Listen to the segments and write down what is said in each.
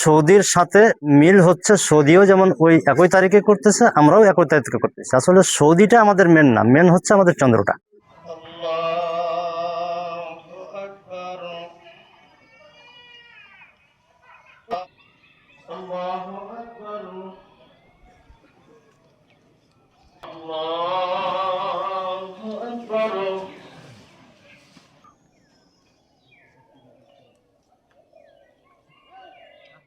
সৌদির সাথে মিল হচ্ছে, সৌদিও যেমন ওই একই তারিখে করতেছে, আমরাও একই তারিখে করতেছি। আসলে সৌদিটা আমাদের মেন না, মেন হচ্ছে আমাদের চন্দ্রটা।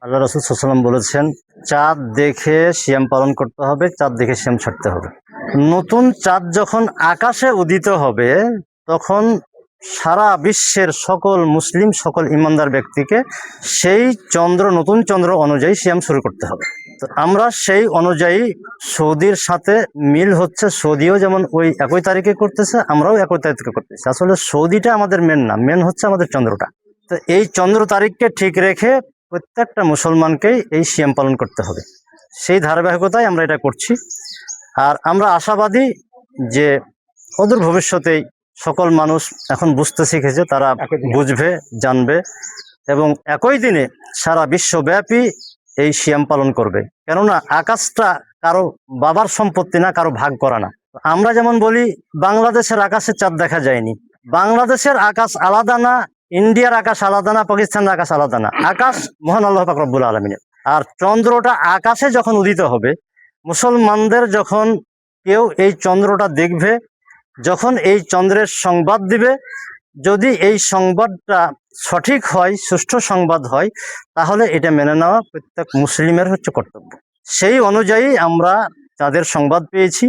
আল্লাহ রাসূল সাল্লাল্লাহু আলাইহি ওয়াসাল্লাম বলেছেন, চাঁদ দেখে সিয়াম পালন করতে হবে, চাঁদ দেখে সিয়াম ছাড়তে হবে। নতুন চাঁদ যখন আকাশে উদিত হবে, তখন সারা বিশ্বের সকল মুসলিম, সকল ইমানদার ব্যক্তিকে সেই চন্দ্র, নতুন চন্দ্র অনুযায়ী সিয়াম শুরু করতে হবে। তো আমরা সেই অনুযায়ী সৌদির সাথে মিল হচ্ছে, সৌদিও যেমন ওই একই তারিখে করতেছে, আমরাও একই তারিখে করতেছি। আসলে সৌদিটা আমাদের মেন না, মেন হচ্ছে আমাদের চন্দ্রটা। তো এই চন্দ্র তারিখকে ঠিক রেখে প্রত্যেকটা মুসলমানকেই এই সিয়াম পালন করতে হবে। সেই ধারাবাহিকতায় আমরা এটা করছি। আর আমরা আশাবাদী যে অদূর ভবিষ্যতেই সকল মানুষ এখন বুঝতে শিখেছে, তারা বুঝবে, জানবে এবং একই দিনে সারা বিশ্বব্যাপী এই সিয়াম পালন করবে। কেননা আকাশটা কারো বাবার সম্পত্তি না, কারো ভাগ করা না। আমরা যেমন বলি বাংলাদেশের আকাশে চাঁদ দেখা যায়নি, বাংলাদেশের আকাশ আলাদা না, ইন্ডিয়ার আকাশ আলাদা না, পাকিস্তানের আকাশ আলাদা না, আকাশ মহান আল্লাহ পাক রব্বুল আলামিনের। আর চন্দ্রটা আকাশে যখন উদিত হবে, মুসলমানদের যখন কেউ এই চন্দ্রটা দেখবে, যখন এই চন্দ্রের সংবাদ দিবে, যদি এই সংবাদটা সঠিক হয়, সুষ্ঠু সংবাদ হয়, তাহলে এটা মেনে নেওয়া প্রত্যেক মুসলিমের হচ্ছে কর্তব্য। সেই অনুযায়ী আমরা তাদের সংবাদ পেয়েছি,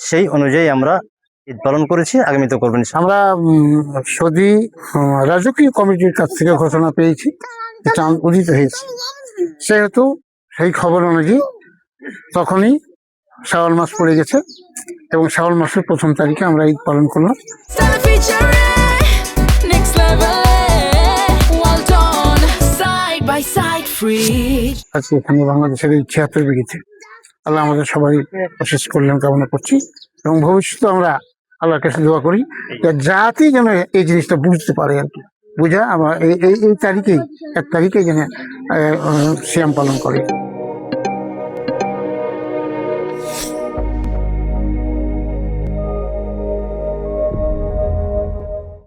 সেই অনুযায়ী আমরা ঈদ পালন করেছি, আগামীতে করবেন। আমরা সৌদি রাজকীয় কমিটির কাছ থেকে ঘোষণা পেয়েছি চাঁদ উদিত হয়েছে, সেহেতু সেই খবর অনুযায়ী তখনই শাওয়াল মাস পড়ে গেছে এবং শাওয়াল মাসের প্রথম তারিখে আমরা ঈদ পালন করলাম। আজকে এখানে বাংলাদেশের এই ৭৬ বিঘিতে আল্লাহ আমাদের সবাই অশেষ কল্যাণ কামনা করছি এবং ভবিষ্যতে আমরা আল্লাহর কাছে দোয়া করি জাতি যেন এই জিনিসটা বুঝতে পারে, আর কি বুঝা আবার এই তারিখেই ১ তারিখে যেন সিয়াম পালন করে।